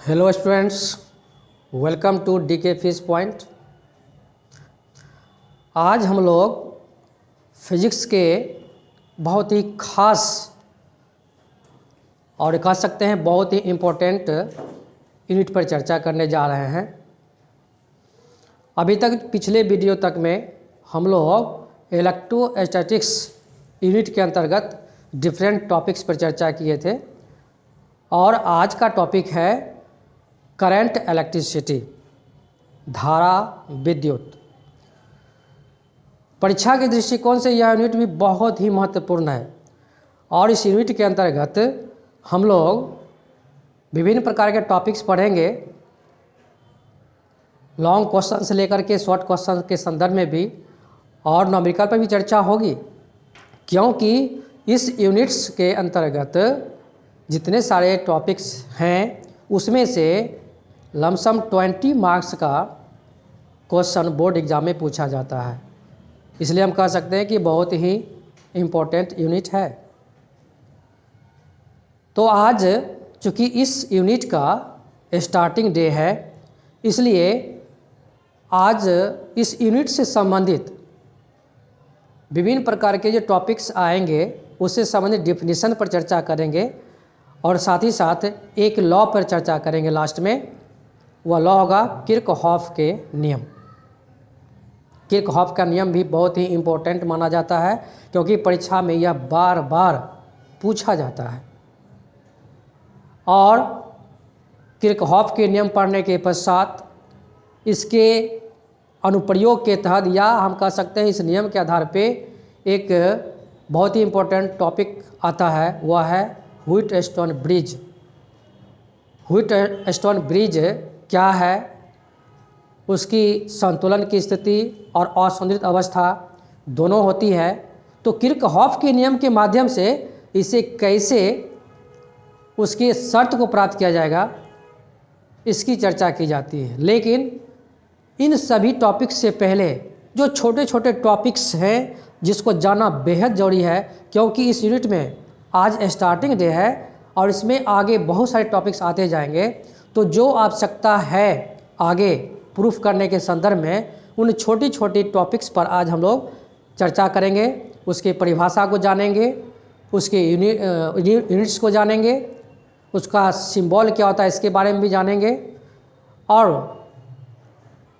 Hello students, welcome to DK fish point. आज हम लोग फिजिक्स के बहुत ही खास और कह सकते हैं बहुत ही इम्पोर्टेंट यूनिट पर चर्चा करने जा रहे हैं। अभी तक पिछले वीडियो तक में हम लोग इलेक्ट्रोस्टैटिक्स यूनिट के अंतर्गत डिफरेंट टॉपिक्स पर चर्चा किए थे और आज का टॉपिक है करंट इलेक्ट्रिसिटी, धारा विद्युत। परीक्षा के दृष्टिकोण से यह यूनिट भी बहुत ही महत्वपूर्ण है और इस यूनिट के अंतर्गत हम लोग विभिन्न प्रकार के टॉपिक्स पढ़ेंगे। लॉन्ग क्वेश्चन से लेकर के शॉर्ट क्वेश्चन के संदर्भ में भी और न्यूमेरिकल पर भी चर्चा होगी, क्योंकि इस यूनिट्स के अंतर्गत जितने सारे टॉपिक्स हैं उसमें से लमसम 20 मार्क्स का क्वेश्चन बोर्ड एग्जाम में पूछा जाता है। इसलिए हम कह सकते हैं कि बहुत ही इम्पोर्टेंट यूनिट है। तो आज चूँकि इस यूनिट का स्टार्टिंग डे है, इसलिए आज इस यूनिट से संबंधित विभिन्न प्रकार के जो टॉपिक्स आएंगे उससे संबंधित डिफिनीशन पर चर्चा करेंगे और साथ ही साथ एक लॉ पर चर्चा करेंगे। लास्ट में वह लॉ होगा किर्चहॉफ के नियम। किर्चहॉफ का नियम भी बहुत ही इम्पोर्टेंट माना जाता है, क्योंकि परीक्षा में यह बार बार पूछा जाता है। और किर्चहॉफ के नियम पढ़ने के पश्चात इसके अनुप्रयोग के तहत या हम कह सकते हैं इस नियम के आधार पे एक बहुत ही इम्पोर्टेंट टॉपिक आता है, वह है व्हिटस्टोन ब्रिज। व्हिटस्टोन ब्रिज क्या है, उसकी संतुलन की स्थिति और असंतुलित अवस्था दोनों होती है। तो किर्चहॉफ के नियम के माध्यम से इसे कैसे उसकी शर्त को प्राप्त किया जाएगा इसकी चर्चा की जाती है। लेकिन इन सभी टॉपिक्स से पहले जो छोटे छोटे टॉपिक्स हैं जिसको जानना बेहद ज़रूरी है, क्योंकि इस यूनिट में आज स्टार्टिंग डे है और इसमें आगे बहुत सारे टॉपिक्स आते जाएंगे। तो जो आवश्यकता है आगे प्रूफ करने के संदर्भ में उन छोटी छोटी टॉपिक्स पर आज हम लोग चर्चा करेंगे। उसकी परिभाषा को जानेंगे, उसके यूनिट्स को जानेंगे, उसका सिंबल क्या होता है इसके बारे में भी जानेंगे और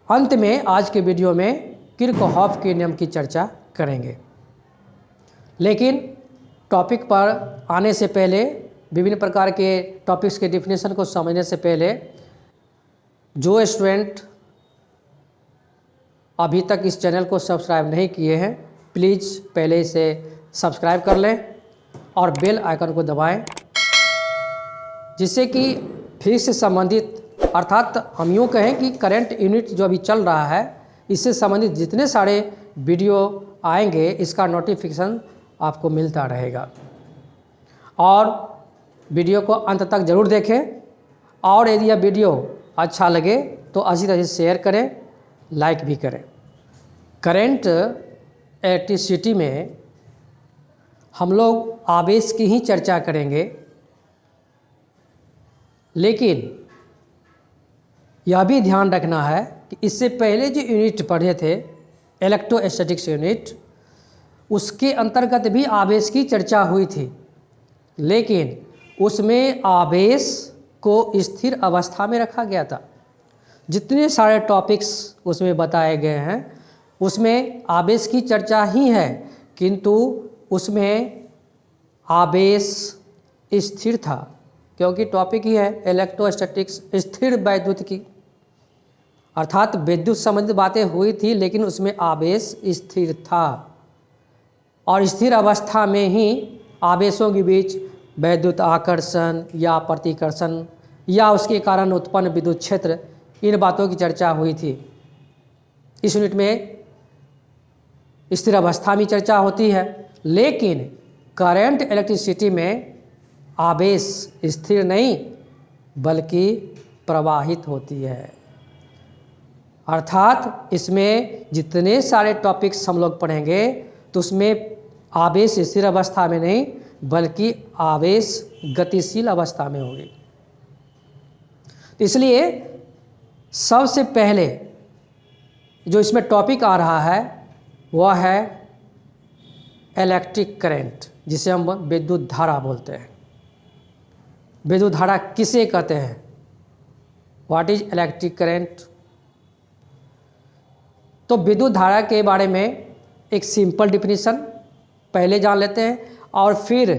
अंत में आज के वीडियो में किर्चहॉफ के नियम की चर्चा करेंगे। लेकिन टॉपिक पर आने से पहले, विभिन्न प्रकार के टॉपिक्स के डिफिनेशन को समझने से पहले, जो स्टूडेंट अभी तक इस चैनल को सब्सक्राइब नहीं किए हैं प्लीज़ पहले इसे सब्सक्राइब कर लें और बेल आइकन को दबाएं, जिससे कि फिजिक्स से संबंधित अर्थात हम यूँ कहें कि करंट यूनिट जो अभी चल रहा है इससे संबंधित जितने सारे वीडियो आएंगे इसका नोटिफिकेशन आपको मिलता रहेगा। और वीडियो को अंत तक ज़रूर देखें और यदि यह वीडियो अच्छा लगे तो अच्छी तरह से शेयर करें, लाइक भी करें। करंट इलेक्ट्रिसिटी में हम लोग आवेश की ही चर्चा करेंगे, लेकिन यह भी ध्यान रखना है कि इससे पहले जो यूनिट पढ़े थे इलेक्ट्रोस्टैटिक्स यूनिट, उसके अंतर्गत भी आवेश की चर्चा हुई थी, लेकिन उसमें आवेश को स्थिर अवस्था में रखा गया था। जितने सारे टॉपिक्स उसमें बताए गए हैं उसमें आवेश की चर्चा ही है, किंतु उसमें आवेश स्थिर था, क्योंकि टॉपिक ही है इलेक्ट्रोस्टैटिक्स, स्थिर वैद्युत की, अर्थात विद्युत संबंधित बातें हुई थी लेकिन उसमें आवेश स्थिर था और स्थिर अवस्था में ही आवेशों के बीच वैद्युत आकर्षण या प्रतिकर्षण या उसके कारण उत्पन्न विद्युत क्षेत्र, इन बातों की चर्चा हुई थी। इस यूनिट में स्थिर अवस्था में चर्चा होती है, लेकिन करंट इलेक्ट्रिसिटी में आवेश स्थिर नहीं बल्कि प्रवाहित होती है। अर्थात इसमें जितने सारे टॉपिक्स हम लोग पढ़ेंगे तो उसमें आवेश स्थिर अवस्था में नहीं बल्कि आवेश गतिशील अवस्था में होगी। इसलिए सबसे पहले जो इसमें टॉपिक आ रहा है वह है इलेक्ट्रिक करंट, जिसे हम विद्युत धारा बोलते हैं। विद्युत धारा किसे कहते हैं? What is electric current? तो विद्युत धारा के बारे में एक सिंपल डिफिनीशन पहले जान लेते हैं और फिर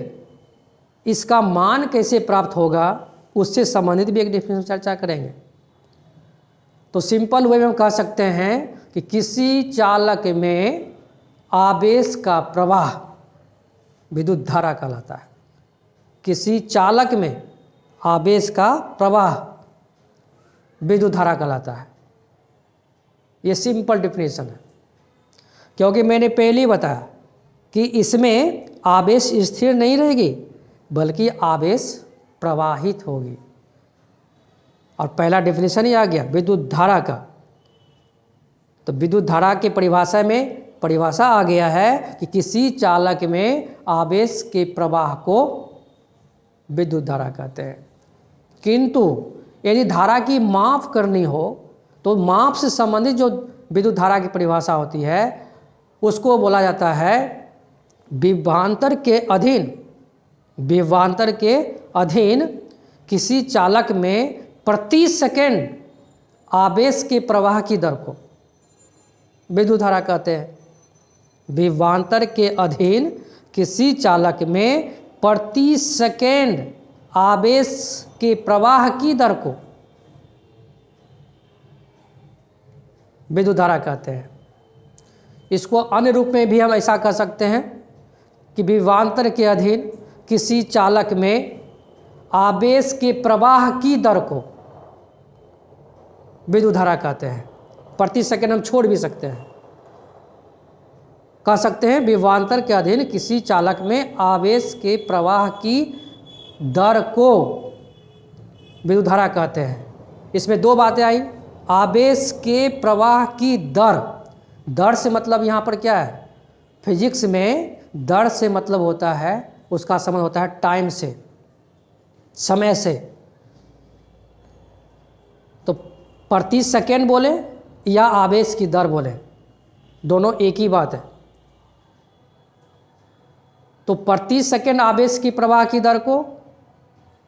इसका मान कैसे प्राप्त होगा उससे संबंधित भी एक डिफिनीशन चर्चा करेंगे। तो सिंपल वे में हम कह सकते हैं कि किसी चालक में आवेश का प्रवाह विद्युत धारा कहलाता है। किसी चालक में आवेश का प्रवाह विद्युत धारा कहलाता है। ये सिंपल डिफिनेशन है, क्योंकि मैंने पहले ही बताया कि इसमें आवेश स्थिर नहीं रहेगी बल्कि आवेश प्रवाहित होगी। और पहला डिफिनेशन ही आ गया विद्युत धारा का। तो विद्युत धारा के परिभाषा आ गया है कि किसी चालक में आवेश के प्रवाह को विद्युत धारा कहते हैं। किंतु यदि धारा की माप करनी हो तो माप से संबंधित जो विद्युत धारा की परिभाषा होती है उसको बोला जाता है विभवांतर के अधीन किसी चालक में प्रति सेकंड आवेश के प्रवाह की दर को विद्युत धारा कहते हैं। विभवांतर के अधीन किसी चालक में प्रति सेकंड आवेश के प्रवाह की दर को विद्युत धारा कहते हैं। इसको अन्य रूप में भी हम ऐसा कह सकते हैं कि विभवांतर के अधीन किसी चालक में आवेश के प्रवाह की दर को विद्युत धारा कहते हैं। प्रति सेकंड हम छोड़ भी सकते हैं, कह सकते हैं विभवांतर के अधीन किसी चालक में आवेश के प्रवाह की दर को विद्युत धारा कहते हैं। इसमें दो बातें आई। आवेश के प्रवाह की दर से मतलब यहाँ पर क्या है? फिजिक्स में दर से मतलब होता है, उसका संबंध होता है टाइम से, समय से। तो प्रति सेकंड बोले या आवेश की दर बोले, दोनों एक ही बात है। तो प्रति सेकंड आवेश की प्रवाह की दर को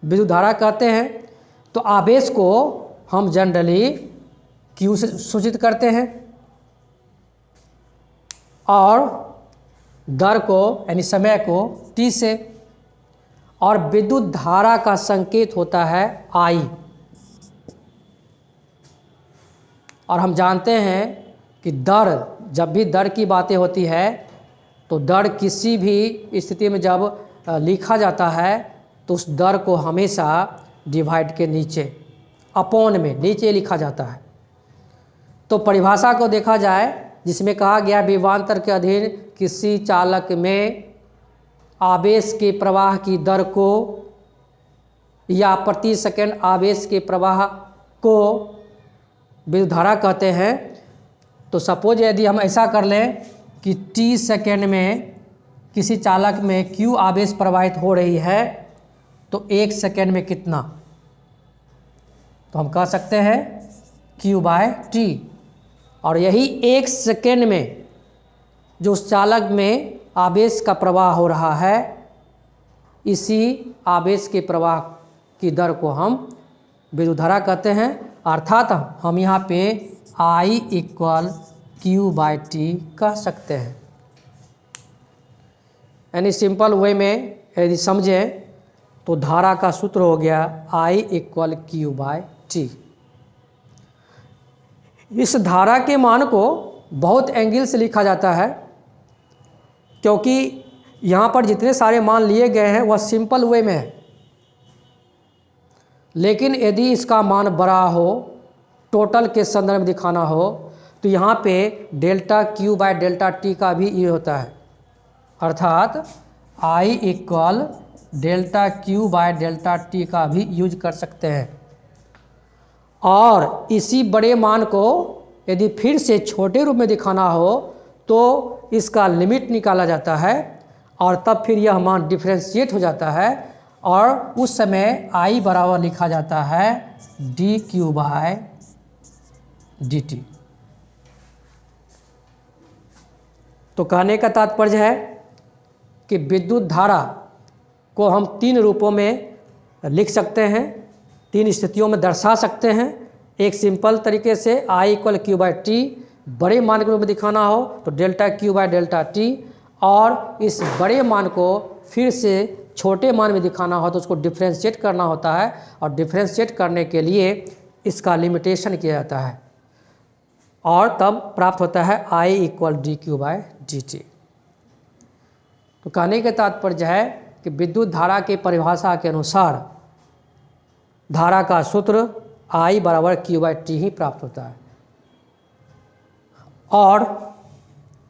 विद्युत धारा कहते हैं। तो आवेश को हम जनरली Q से सूचित करते हैं और दर को यानी समय को T से, और विद्युत धारा का संकेत होता है I। और हम जानते हैं कि दर, जब भी दर की बातें होती है तो दर किसी भी स्थिति में जब लिखा जाता है तो उस दर को हमेशा डिवाइड के नीचे, अपॉन में नीचे लिखा जाता है। तो परिभाषा को देखा जाए जिसमें कहा गया विभवांतर के अधीन किसी चालक में आवेश के प्रवाह की दर को या प्रति सेकंड आवेश के प्रवाह को विद्युत धारा कहते हैं। तो सपोज यदि हम ऐसा कर लें कि T सेकंड में किसी चालक में Q आवेश प्रवाहित हो रही है तो 1 सेकंड में कितना, तो हम कह सकते हैं Q/T। और यही 1 सेकंड में जो उस चालक में आवेश का प्रवाह हो रहा है, इसी आवेश के प्रवाह की दर को हम विद्युत धारा कहते हैं। अर्थात हम यहाँ पे I = Q/T कह सकते हैं। यानी सिंपल वे में यदि समझें तो धारा का सूत्र हो गया I = Q/T। इस धारा के मान को बहुत एंगल से लिखा जाता है, क्योंकि यहाँ पर जितने सारे मान लिए गए हैं वह सिंपल वे में है। लेकिन यदि इसका मान बड़ा हो, टोटल के संदर्भ में दिखाना हो, तो यहाँ पे डेल्टा Q/Δt का भी ये होता है। अर्थात I = डेल्टा Q/Δt का भी यूज कर सकते हैं। और इसी बड़े मान को यदि फिर से छोटे रूप में दिखाना हो तो इसका लिमिट निकाला जाता है और तब फिर यह मान डिफरेंशिएट हो जाता है और उस समय I बराबर लिखा जाता है dQ/dt। तो कहने का तात्पर्य है कि विद्युत धारा को हम 3 रूपों में लिख सकते हैं, 3 स्थितियों में दर्शा सकते हैं। एक सिंपल तरीके से I = Q/T, बड़े मान के रूप में दिखाना हो तो ΔQ/ΔT, और इस बड़े मान को फिर से छोटे मान में दिखाना हो तो उसको डिफ्रेंशिएट करना होता है, और डिफ्रेंशिएट करने के लिए इसका लिमिटेशन किया जाता है और तब प्राप्त होता है I = dQ/dt। तो कहने का तात्पर्य है कि विद्युत धारा की परिभाषा के अनुसार धारा का सूत्र I = Q/T ही प्राप्त होता है, और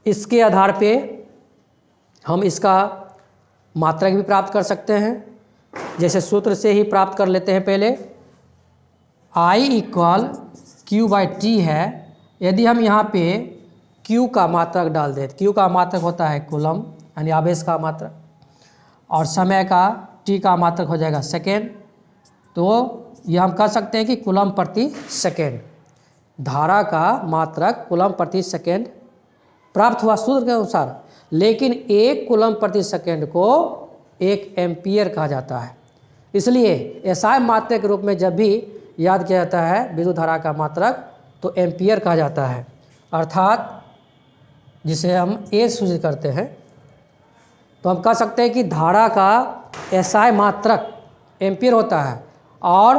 इसके आधार पे हम इसका मात्रक भी प्राप्त कर सकते हैं। जैसे सूत्र से ही प्राप्त कर लेते हैं। पहले I = Q/T है, यदि हम यहाँ पे Q का मात्रक डाल दें, Q का मात्रक होता है कूलम यानी आवेश का मात्रक, और समय का T का मात्रक हो जाएगा सेकेंड, तो ये हम कह सकते हैं कि कूलम प्रति सेकेंड। धारा का मात्रक कूलम प्रति सेकेंड प्राप्त हुआ सूत्र के अनुसार, लेकिन 1 कूलम प्रति सेकेंड को 1 एम्पियर कहा जाता है। इसलिए SI मात्रक के रूप में जब भी याद किया जाता है विद्युत धारा का मात्रक तो एम्पियर कहा जाता है, अर्थात जिसे हम A सूचित करते हैं। तो हम कह सकते हैं कि धारा का SI मात्रक एम्पियर होता है, और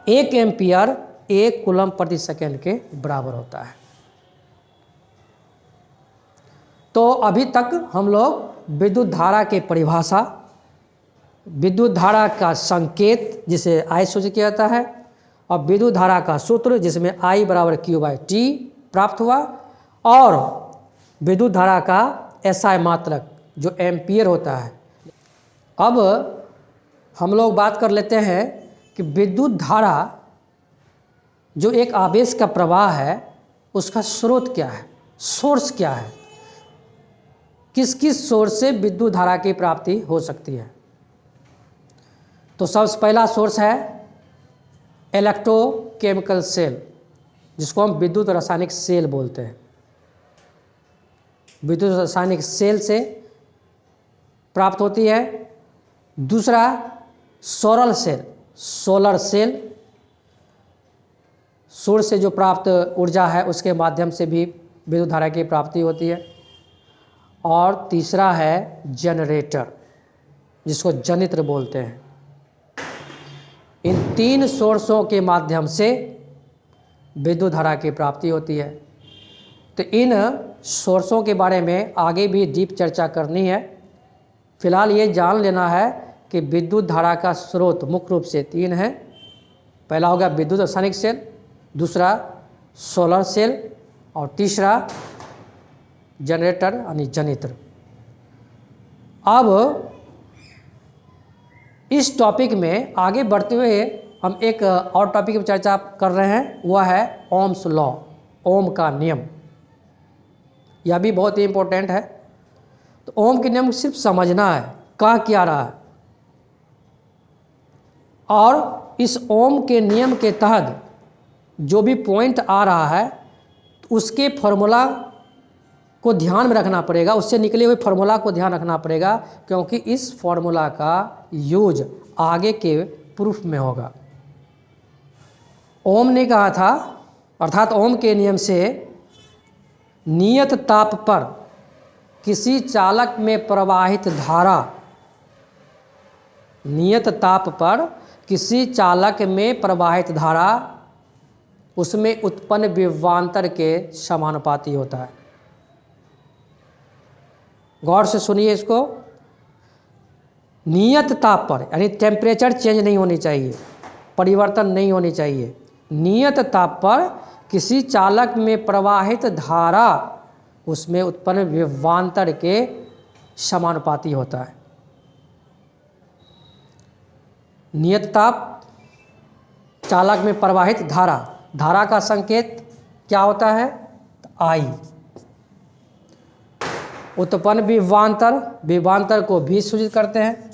1 एम्पियर 1 कूलम प्रति सेकेंड के बराबर होता है। तो अभी तक हम लोग विद्युत धारा की परिभाषा, विद्युत धारा का संकेत जिसे I सूचित किया जाता है, और विद्युत धारा का सूत्र जिसमें I = Q/T प्राप्त हुआ, और विद्युत धारा का SI मात्रक जो एम्पियर होता है। अब हम लोग बात कर लेते हैं कि विद्युत धारा जो एक आवेश का प्रवाह है उसका स्रोत क्या है, सोर्स क्या है, किस किस सोर्स से विद्युत धारा की प्राप्ति हो सकती है। तो सबसे पहला सोर्स है इलेक्ट्रोकेमिकल सेल, जिसको हम विद्युत रासायनिक सेल बोलते हैं। विद्युत रासायनिक सेल से प्राप्त होती है। दूसरा सोलर सेल, सोलर सेल, सूर्य से जो प्राप्त ऊर्जा है उसके माध्यम से भी विद्युत धारा की प्राप्ति होती है। और तीसरा है जनरेटर, जिसको जनित्र बोलते हैं। इन 3 सोर्सों के माध्यम से विद्युत धारा की प्राप्ति होती है। तो इन सोर्सों के बारे में आगे भी डीप चर्चा करनी है। फिलहाल ये जान लेना है कि विद्युत धारा का स्रोत मुख्य रूप से 3 है। पहला होगा विद्युत रासायनिक सेल, दूसरा सोलर सेल, और तीसरा जनरेटर यानी जनित्र। अब इस टॉपिक में आगे बढ़ते हुए हम एक और टॉपिक पर चर्चा कर रहे हैं, वह है ओम्स लॉ, ओम का नियम। यह भी बहुत ही इम्पोर्टेंट है। तो ओम के नियम को सिर्फ समझना है, कह क्या रहा है, और इस ओम के नियम के तहत जो भी पॉइंट आ रहा है उसके फॉर्मूला को ध्यान में रखना पड़ेगा, उससे निकले हुए फार्मूला को ध्यान रखना पड़ेगा, क्योंकि इस फार्मूला का यूज आगे के प्रूफ में होगा। ओम ने कहा था, अर्थात ओम के नियम से नियत ताप पर किसी चालक में प्रवाहित धारा, नियत ताप पर किसी चालक में प्रवाहित धारा उसमें उत्पन्न विभवांतर के समानुपाती होता है। गौर से सुनिए इसको। नियत ताप पर यानी टेम्परेचर चेंज नहीं होनी चाहिए, परिवर्तन नहीं होनी चाहिए। नियत ताप पर किसी चालक में प्रवाहित धारा उसमें उत्पन्न विभवांतर के समानुपाती होता है। नियत ताप, चालक में प्रवाहित धारा, धारा का संकेत क्या होता है? I। उत्पन्न विभवांतर, विभवांतर को भी सूचित करते हैं।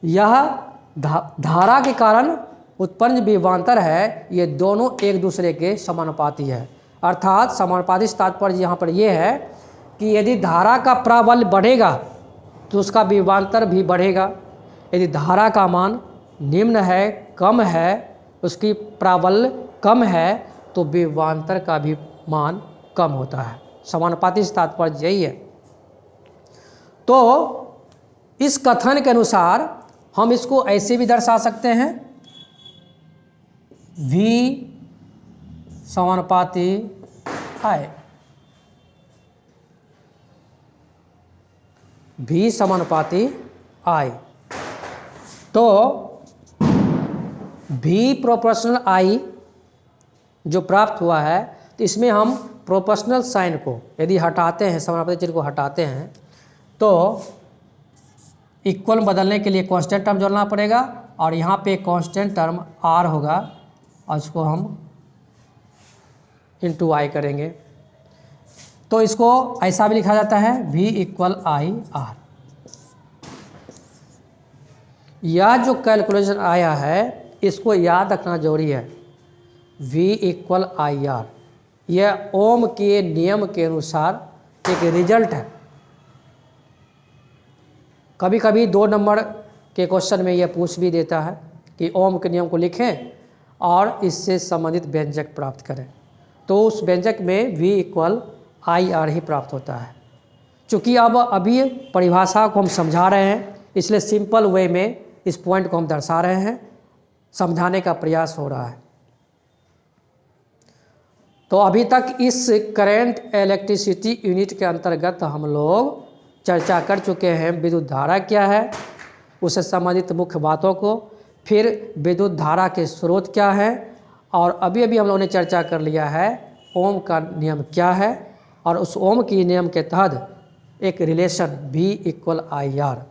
यह धारा के कारण उत्पन्न विभवांतर है, ये दोनों एक दूसरे के समानुपाती है। अर्थात समानुपाती से तात्पर्य यहाँ पर यह है कि यदि धारा का प्राबल्य बढ़ेगा तो उसका विभवांतर भी बढ़ेगा। यदि धारा का मान निम्न है, कम है, उसकी प्राबल्य कम है, तो विभवांतर का भी मान कम होता है। समानुपाती से तात्पर्य यही है। तो इस कथन के अनुसार हम इसको ऐसे भी दर्शा सकते हैं, V समानुपाती I, V समानुपाती I। तो V प्रोपोर्शनल I जो प्राप्त हुआ है, तो इसमें हम प्रोपोर्शनल साइन को यदि हटाते हैं, समानुपाती चिन्ह को हटाते हैं, तो इक्वल बदलने के लिए कांस्टेंट टर्म जोड़ना पड़ेगा और यहाँ पे कांस्टेंट टर्म R होगा और इसको हम इंटू I करेंगे। तो इसको ऐसा भी लिखा जाता है V इक्वल आई आर। यह जो कैलकुलेशन आया है इसको याद रखना जरूरी है। V इक्वल आई आर, यह ओम के नियम के अनुसार एक रिजल्ट है। कभी कभी 2 नंबर के क्वेश्चन में यह पूछ भी देता है कि ओम के नियम को लिखें और इससे संबंधित व्यंजक प्राप्त करें, तो उस व्यंजक में V इक्वल आई आर ही प्राप्त होता है। चूँकि अब अभी परिभाषा को हम समझा रहे हैं, इसलिए सिंपल वे में इस पॉइंट को हम दर्शा रहे हैं, समझाने का प्रयास हो रहा है। तो अभी तक इस करंट इलेक्ट्रिसिटी यूनिट के अंतर्गत हम लोग चर्चा कर चुके हैं विद्युत धारा क्या है, उससे संबंधित मुख्य बातों को, फिर विद्युत धारा के स्रोत क्या है, और अभी अभी हम लोगों ने चर्चा कर लिया है ओम का नियम क्या है, और उस ओम के नियम के तहत एक relation V equal I R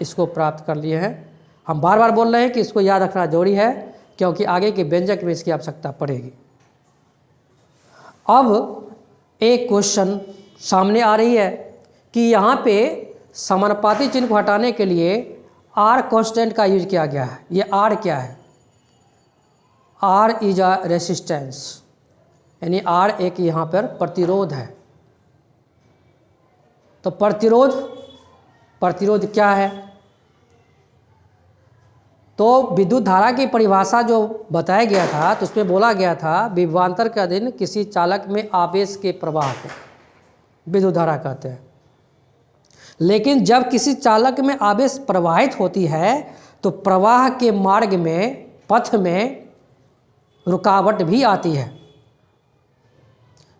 इसको प्राप्त कर लिए हैं। हम बार बार बोल रहे हैं कि इसको याद रखना जरूरी है, क्योंकि आगे के व्यंजक में इसकी आवश्यकता पड़ेगी। अब एक क्वेश्चन सामने आ रही है कि यहाँ पे समानुपाती चिन्ह को हटाने के लिए R कांस्टेंट का यूज किया गया है। ये R क्या है? R इज अ रेसिस्टेंस, यानी R एक यहाँ पर प्रतिरोध है। तो प्रतिरोध क्या है? तो विद्युत धारा की परिभाषा जो बताया गया था, तो उसमें बोला गया था विभवांतर के अधीन किसी चालक में आवेश के प्रवाह को विद्युत धारा कहते हैं। लेकिन जब किसी चालक में आवेश प्रवाहित होती है तो प्रवाह के मार्ग में, पथ में रुकावट भी आती है,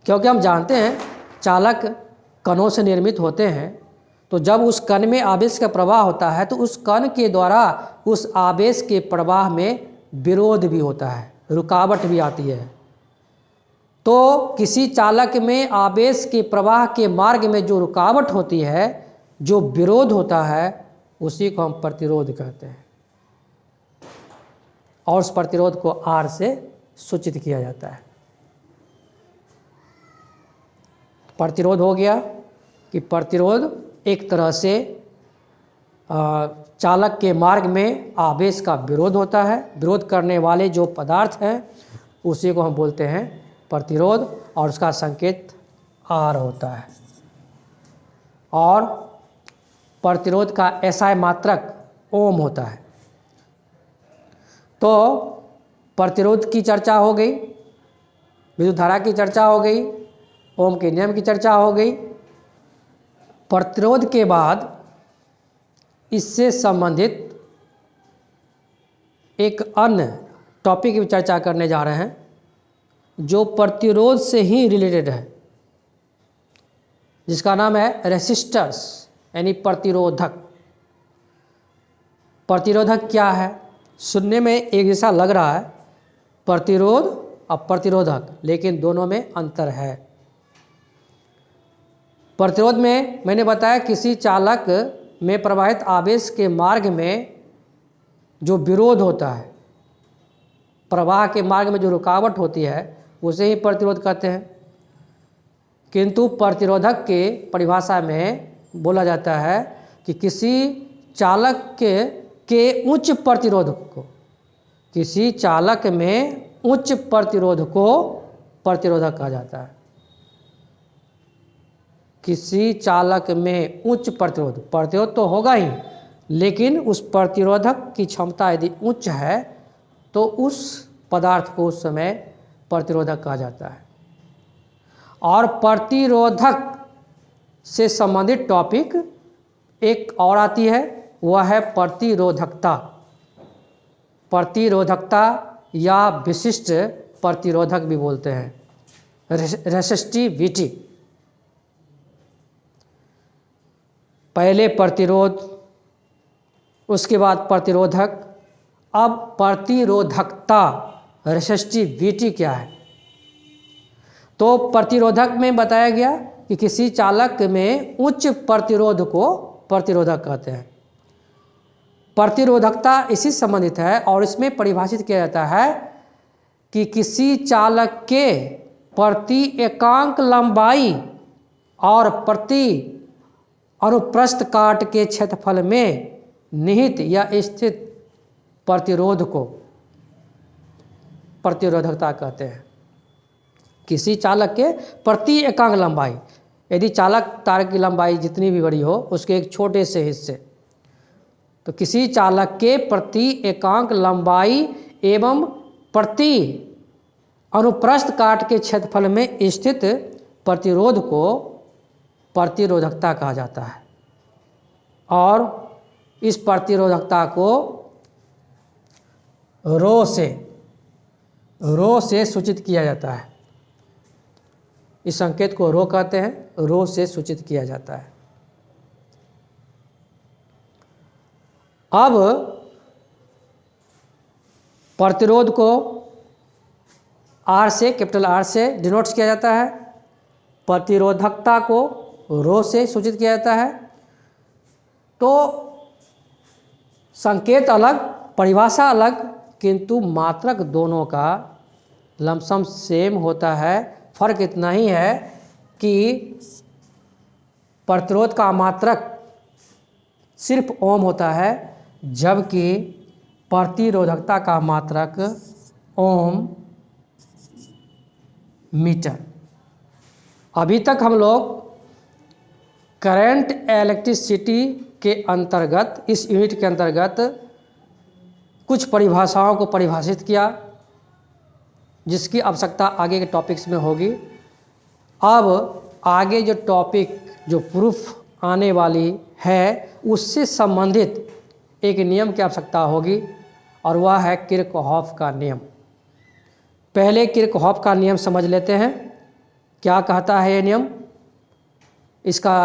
क्योंकि हम जानते हैं चालक कणों से निर्मित होते हैं। तो जब उस कण में आवेश का प्रवाह होता है तो उस कण के द्वारा उस आवेश के प्रवाह में विरोध भी होता है, रुकावट भी आती है। तो किसी चालक में आवेश के प्रवाह के मार्ग में जो रुकावट होती है, जो विरोध होता है, उसी को हम प्रतिरोध कहते हैं, और उस प्रतिरोध को R से सूचित किया जाता है। प्रतिरोध हो गया कि प्रतिरोध एक तरह से चालक के मार्ग में आवेश का विरोध होता है। विरोध करने वाले जो पदार्थ हैं उसी को हम बोलते हैं प्रतिरोध, और उसका संकेत R होता है। और प्रतिरोध का SI मात्रक ओम होता है। तो प्रतिरोध की चर्चा हो गई, विद्युत धारा की चर्चा हो गई, ओम के नियम की चर्चा हो गई। प्रतिरोध के बाद इससे संबंधित एक अन्य टॉपिक की चर्चा करने जा रहे हैं जो प्रतिरोध से ही रिलेटेड है, जिसका नाम है रेसिस्टर्स, यानी प्रतिरोधक। प्रतिरोधक क्या है? सुनने में एक जैसा लग रहा है, प्रतिरोध और प्रतिरोधक, लेकिन दोनों में अंतर है। प्रतिरोध में मैंने बताया किसी चालक में प्रवाहित आवेश के मार्ग में जो विरोध होता है, प्रवाह के मार्ग में जो रुकावट होती है, उसे ही प्रतिरोध कहते हैं। किंतु प्रतिरोधक के परिभाषा में बोला जाता है कि किसी चालक के के उच्च प्रतिरोध को, किसी चालक में उच्च प्रतिरोध को प्रतिरोधक कहा जाता है। किसी चालक में उच्च प्रतिरोध तो होगा ही, लेकिन उस प्रतिरोधक की क्षमता यदि उच्च है तो उस पदार्थ को उस समय प्रतिरोधक कहा जाता है। और प्रतिरोधक से संबंधित टॉपिक एक और आती है, वह है प्रतिरोधकता। प्रतिरोधकता या विशिष्ट प्रतिरोधक भी बोलते हैं, रेसिस्टिविटी। पहले प्रतिरोध, उसके बाद प्रतिरोधक, अब प्रतिरोधकता, रेसिस्टिविटी क्या है। तो प्रतिरोधक में बताया गया कि किसी चालक में उच्च प्रतिरोध को प्रतिरोधक कहते हैं। प्रतिरोधकता इसी संबंधित है और इसमें परिभाषित किया जाता है कि किसी चालक के प्रति एकांक लंबाई और प्रति अनुप्रस्थ काट के क्षेत्रफल में निहित या स्थित प्रतिरोध को प्रतिरोधकता कहते हैं। किसी चालक के प्रति एकांक लंबाई, यदि चालक तार की लंबाई जितनी भी बड़ी हो उसके एक छोटे से हिस्से, तो किसी चालक के प्रति एकांक लंबाई एवं प्रति अनुप्रस्थ काट के क्षेत्रफल में स्थित प्रतिरोध को प्रतिरोधकता कहा जाता है। और इस प्रतिरोधकता को रो से सूचित किया जाता है। इस संकेत को रो कहते हैं, रो से सूचित किया जाता है। अब प्रतिरोध को आर से, कैपिटल आर से डिनोट किया जाता है, प्रतिरोधकता को रो से सूचित किया जाता है। तो संकेत अलग, परिभाषा अलग, किंतु मात्रक दोनों का लमसम सेम होता है। फर्क इतना ही है कि प्रतिरोध का मात्रक सिर्फ ओम होता है, जबकि प्रतिरोधकता का मात्रक ओम मीटर। अभी तक हम लोग करंट इलेक्ट्रिसिटी के अंतर्गत, इस यूनिट के अंतर्गत कुछ परिभाषाओं को परिभाषित किया, जिसकी आवश्यकता आगे के टॉपिक्स में होगी। अब आगे जो टॉपिक, जो प्रूफ आने वाली है, उससे संबंधित एक नियम की आवश्यकता होगी और वह है किरचॉफ का नियम। पहले किरचॉफ का नियम समझ लेते हैं। क्या कहता है ये नियम, इसका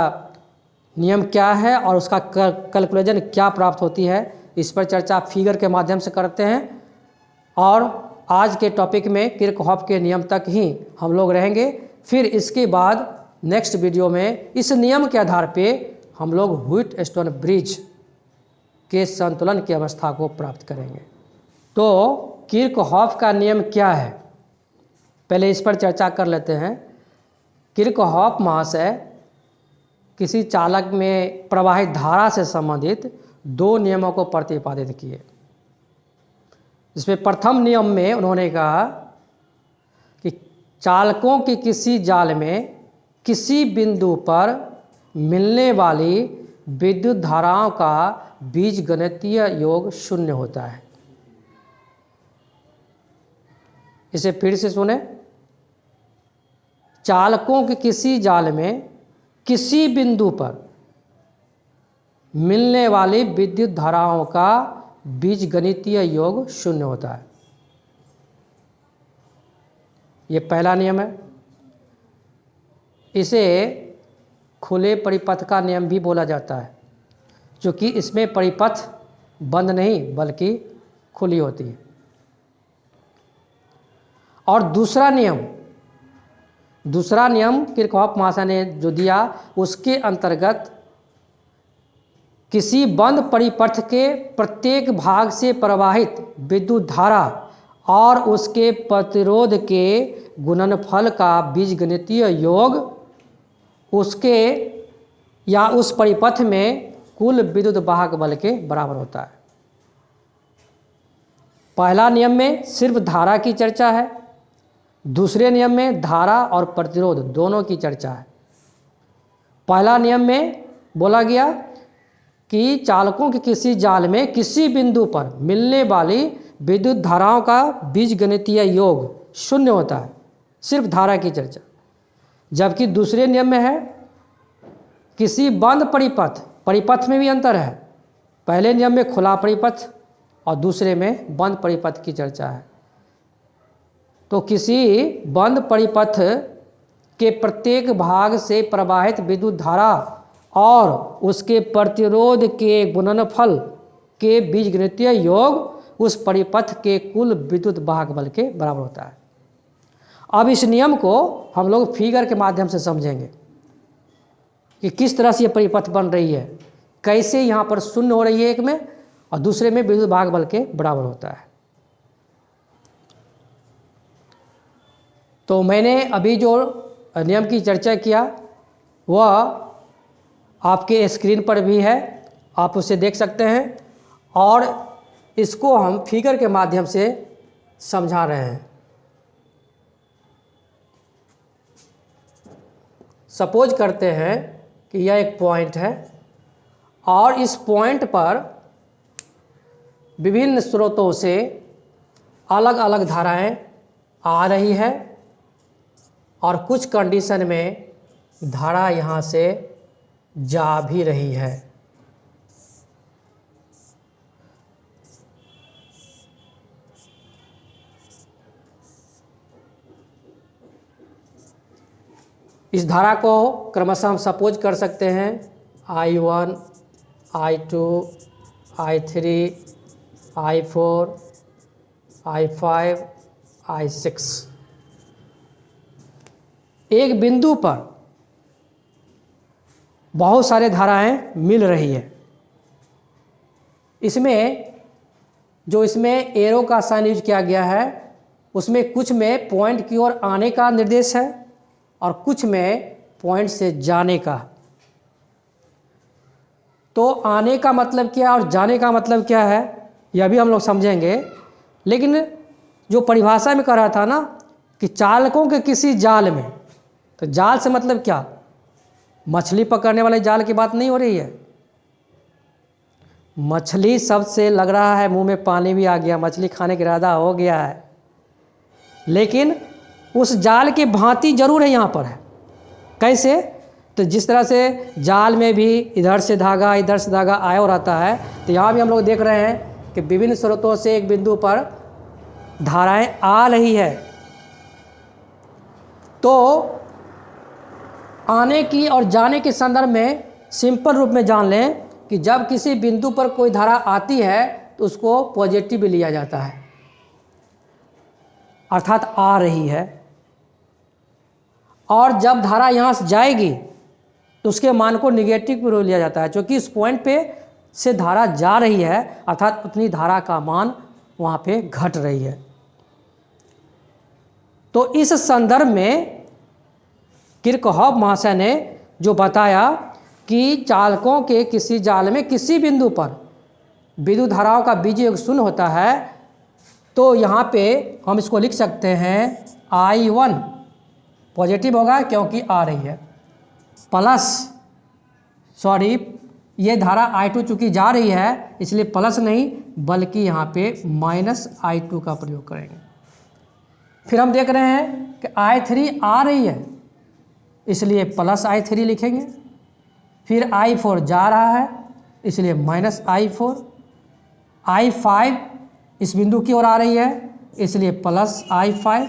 नियम क्या है और उसका कैलकुलेशन क्या प्राप्त होती है, इस पर चर्चा फिगर के माध्यम से करते हैं। और आज के टॉपिक में किरचॉफ के नियम तक ही हम लोग रहेंगे। फिर इसके बाद नेक्स्ट वीडियो में इस नियम के आधार पे हम लोग व्हीटस्टोन ब्रिज के संतुलन की अवस्था को प्राप्त करेंगे। तो किरचॉफ का नियम क्या है, पहले इस पर चर्चा कर लेते हैं। किरचॉफ महाशय किसी चालक में प्रवाहित धारा से संबंधित दो नियमों को प्रतिपादित किए। इसमें प्रथम नियम में उन्होंने कहा कि चालकों की किसी जाल में किसी बिंदु पर मिलने वाली विद्युत धाराओं का बीजगणितीय योग शून्य होता है। इसे फिर से सुने। चालकों के किसी जाल में किसी बिंदु पर मिलने वाली विद्युत धाराओं का बीजगणितीय योग शून्य होता है। ये पहला नियम है। इसे खुले परिपथ का नियम भी बोला जाता है, क्योंकि इसमें परिपथ बंद नहीं बल्कि खुली होती है। और दूसरा नियम किरचॉफ महाशय ने जो दिया, उसके अंतर्गत किसी बंद परिपथ के प्रत्येक भाग से प्रवाहित विद्युत धारा और उसके प्रतिरोध के गुणनफल का बीजगणितीय योग उसके या उस परिपथ में कुल विद्युत वाहक बल के बराबर होता है। पहला नियम में सिर्फ धारा की चर्चा है, दूसरे नियम में धारा और प्रतिरोध दोनों की चर्चा है। पहला नियम में बोला गया कि चालकों के किसी जाल में किसी बिंदु पर मिलने वाली विद्युत धाराओं का बीजगणितीय योग शून्य होता है, सिर्फ धारा की चर्चा। जबकि दूसरे नियम में है किसी बंद परिपथ में भी अंतर है। पहले नियम में खुला परिपथ और दूसरे में बंद परिपथ की चर्चा है। तो किसी बंद परिपथ के प्रत्येक भाग से प्रवाहित विद्युत धारा और उसके प्रतिरोध के गुणनफल के बीजगणितीय योग उस परिपथ के कुल विद्युत वाहक बल के बराबर होता है। अब इस नियम को हम लोग फिगर के माध्यम से समझेंगे कि किस तरह से ये परिपथ बन रही है, कैसे यहाँ पर शून्य हो रही है एक में और दूसरे में विद्युत वाहक बल के बराबर होता है। तो मैंने अभी जो नियम की चर्चा किया वह आपके स्क्रीन पर भी है, आप उसे देख सकते हैं और इसको हम फिगर के माध्यम से समझा रहे हैं। सपोज करते हैं कि यह एक पॉइंट है और इस पॉइंट पर विभिन्न स्रोतों से अलग अलग धाराएं आ रही है और कुछ कंडीशन में धारा यहाँ से जा भी रही है। इस धारा को क्रमशः हम सपोज कर सकते हैं I1, I2, I3, I4, I5, I6। एक बिंदु पर बहुत सारे धाराएं मिल रही है। इसमें जो इसमें एरो का साइन यूज किया गया है उसमें कुछ में पॉइंट की ओर आने का निर्देश है और कुछ में पॉइंट से जाने का। तो आने का मतलब क्या और जाने का मतलब क्या है यह भी हम लोग समझेंगे। लेकिन जो परिभाषा में कह रहा था ना कि चालकों के किसी जाल में, तो जाल से मतलब क्या, मछली पकड़ने वाले जाल की बात नहीं हो रही है। मछली शब्द से लग रहा है मुंह में पानी भी आ गया, मछली खाने का इरादा हो गया है, लेकिन उस जाल की भांति जरूर है यहाँ पर है। कैसे, तो जिस तरह से जाल में भी इधर से धागा आया और आता है, तो यहाँ भी हम लोग देख रहे हैं कि विभिन्न स्रोतों से एक बिंदु पर धाराएं आ रही है। तो आने की और जाने के संदर्भ में सिंपल रूप में जान लें कि जब किसी बिंदु पर कोई धारा आती है तो उसको पॉजिटिव लिया जाता है, अर्थात आ रही है। और जब धारा यहाँ से जाएगी तो उसके मान को निगेटिव में लिया जाता है, क्योंकि इस पॉइंट पे से धारा जा रही है अर्थात उतनी धारा का मान वहाँ पे घट रही है। तो इस संदर्भ में किरचॉफ महाशय ने जो बताया कि चालकों के किसी जाल में किसी बिंदु पर विद्युत धाराओं का बीजीय योग शून्य होता है, तो यहाँ पे हम इसको लिख सकते हैं I1 पॉजिटिव होगा क्योंकि आ रही है, प्लस ये धारा I2 चूँकि जा रही है इसलिए प्लस नहीं बल्कि यहाँ पे माइनस I2 का प्रयोग करेंगे। फिर हम देख रहे हैं कि I3 आ रही है इसलिए प्लस I3 लिखेंगे। फिर I4 जा रहा है इसलिए माइनस I4। I5 इस बिंदु की ओर आ रही है इसलिए प्लस I5।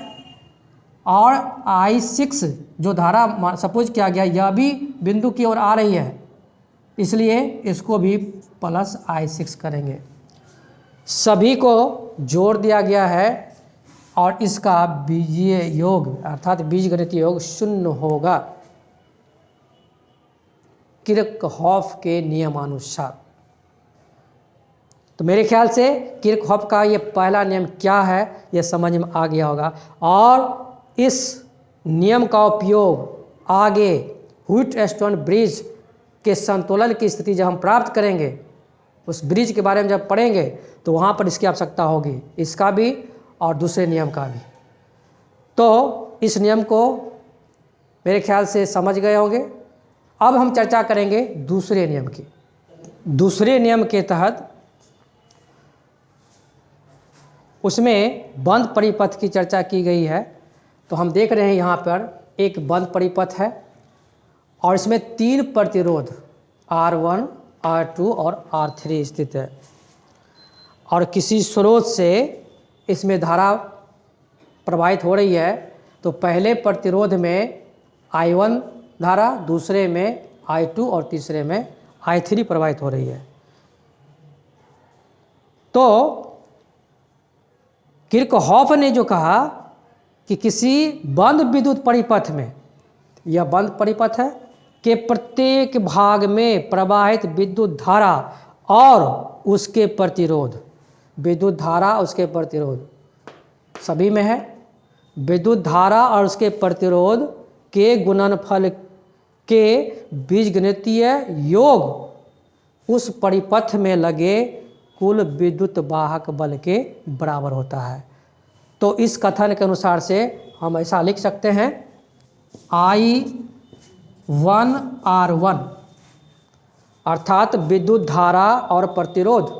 और I6 जो धारा सपोज किया गया यह भी बिंदु की ओर आ रही है इसलिए इसको भी प्लस I6 करेंगे। सभी को जोड़ दिया गया है और इसका बीजीय योग अर्थात बीजगणितीय योग शून्य होगा किरचॉफ के नियमानुसार। तो मेरे ख्याल से किरचॉफ का ये पहला नियम क्या है ये समझ में आ गया होगा। और इस नियम का उपयोग आगे व्हिटस्टोन ब्रिज के संतुलन की स्थिति जब हम प्राप्त करेंगे उस ब्रिज के बारे में जब पढ़ेंगे तो वहाँ पर इसकी आवश्यकता होगी, इसका भी और दूसरे नियम का भी। तो इस नियम को मेरे ख्याल से समझ गए होंगे। अब हम चर्चा करेंगे दूसरे नियम की। दूसरे नियम के तहत उसमें बंद परिपथ की चर्चा की गई है। तो हम देख रहे हैं यहाँ पर एक बंद परिपथ है और इसमें 3 प्रतिरोध R1, R2 और R3 स्थित है और किसी स्रोत से इसमें धारा प्रवाहित हो रही है। तो पहले प्रतिरोध में I1 धारा, दूसरे में I2 और तीसरे में I3 प्रवाहित हो रही है। तो किरचॉफ ने जो कहा कि किसी बंद विद्युत परिपथ में, यह बंद परिपथ है, के प्रत्येक भाग में प्रवाहित विद्युत धारा और उसके प्रतिरोध, विद्युत धारा उसके प्रतिरोध सभी में है, विद्युत धारा और उसके प्रतिरोध के गुणनफल के बीजगणितीय योग उस परिपथ में लगे कुल विद्युत वाहक बल के बराबर होता है। तो इस कथन के अनुसार से हम ऐसा लिख सकते हैं, I1 R1 अर्थात विद्युत धारा और प्रतिरोध,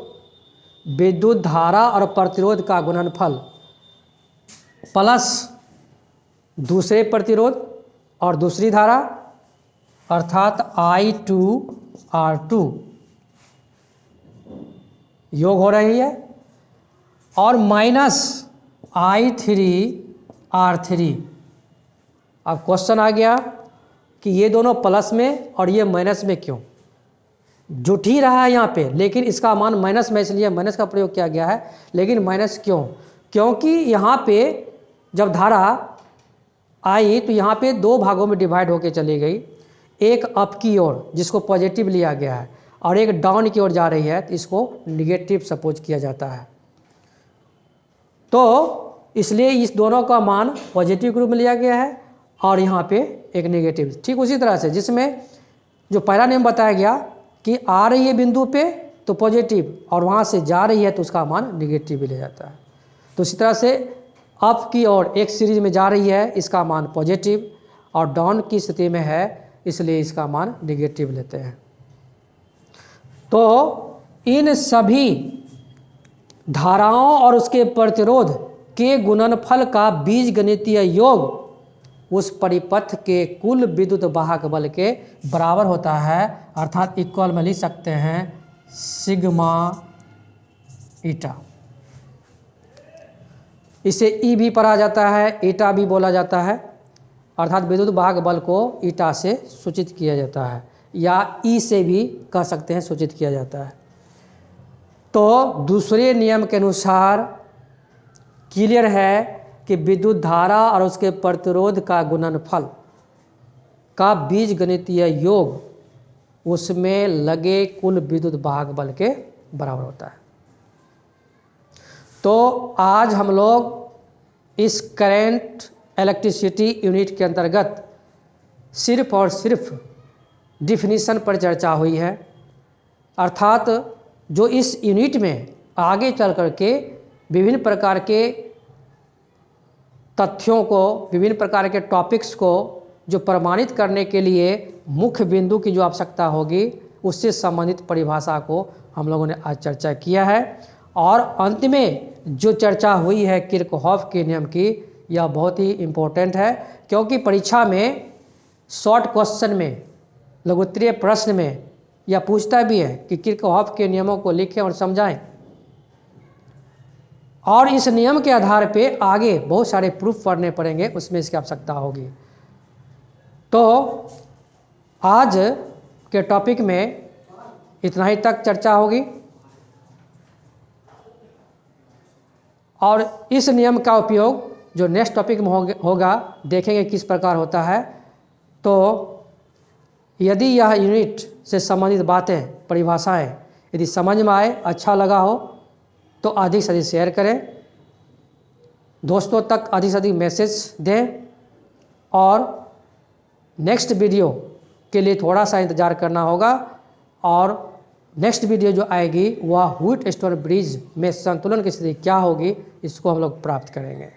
विद्युत धारा और प्रतिरोध का गुणनफल प्लस दूसरे प्रतिरोध और दूसरी धारा अर्थात I2 R2 योग हो रही है और माइनस I3 R3। अब क्वेश्चन आ गया कि ये दोनों प्लस में और ये माइनस में क्यों? जुट ही रहा है यहाँ पे, लेकिन इसका मान माइनस में, इसलिए माइनस का प्रयोग किया गया है। लेकिन माइनस क्यों? क्योंकि यहाँ पे जब धारा आई तो यहाँ पे 2 भागों में डिवाइड होकर चली गई, एक अप की ओर जिसको पॉजिटिव लिया गया है और एक डाउन की ओर जा रही है, तो इसको निगेटिव सपोज किया जाता है। तो इसलिए इस दोनों का मान पॉजिटिव ग्रुप में लिया गया है और यहाँ पे एक नेगेटिव। ठीक उसी तरह से जिसमें जो पहला नियम बताया गया कि आ रही है बिंदु पे तो पॉजिटिव और वहाँ से जा रही है तो उसका मान निगेटिव भी लिया जाता है। तो इसी तरह से अप की ओर एक सीरीज में जा रही है, इसका मान पॉजिटिव, और डाउन की स्थिति में है इसलिए इसका मान निगेटिव लेते हैं। तो इन सभी धाराओं और उसके प्रतिरोध के गुणनफल का बीजगणितीय योग उस परिपथ के कुल विद्युत वाहक बल के बराबर होता है, अर्थात इक्वल में लिख सकते हैं सिग्मा ईटा। इसे ई भी पढ़ा जाता है, ईटा भी बोला जाता है, अर्थात विद्युत वाहक बल को ईटा से सूचित किया जाता है या ई से भी कह सकते हैं सूचित किया जाता है। तो दूसरे नियम के अनुसार क्लियर है कि विद्युत धारा और उसके प्रतिरोध का गुणनफल का बीजगणितीय योग उसमें लगे कुल विद्युत वाहक बल के बराबर होता है। तो आज हम लोग इस करंट इलेक्ट्रिसिटी यूनिट के अंतर्गत सिर्फ और सिर्फ डिफिनीशन पर चर्चा हुई है, अर्थात जो इस यूनिट में आगे चल कर के विभिन्न प्रकार के तथ्यों को, विभिन्न प्रकार के टॉपिक्स को जो प्रमाणित करने के लिए मुख्य बिंदु की जो आवश्यकता होगी उससे संबंधित परिभाषा को हम लोगों ने आज चर्चा किया है। और अंत में जो चर्चा हुई है किरचॉफ के नियम की, यह बहुत ही इम्पोर्टेंट है, क्योंकि परीक्षा में शॉर्ट क्वेश्चन में, लघुत्तरीय प्रश्न में यह पूछता भी है कि किरचॉफ के नियमों को लिखें और समझाएं, और इस नियम के आधार पे आगे बहुत सारे प्रूफ पढ़ने पड़ेंगे, उसमें इसकी आवश्यकता होगी। तो आज के टॉपिक में इतना ही तक चर्चा होगी और इस नियम का उपयोग जो नेक्स्ट टॉपिक में होगा देखेंगे किस प्रकार होता है। तो यदि यह यूनिट से संबंधित बातें, परिभाषाएं यदि समझ में आए, अच्छा लगा हो तो अधिक से अधिक शेयर करें, दोस्तों तक अधिक से अधिक मैसेज दें और नेक्स्ट वीडियो के लिए थोड़ा सा इंतज़ार करना होगा और नेक्स्ट वीडियो जो आएगी वह व्हीटस्टोन ब्रिज में संतुलन की स्थिति क्या होगी, इसको हम लोग प्राप्त करेंगे।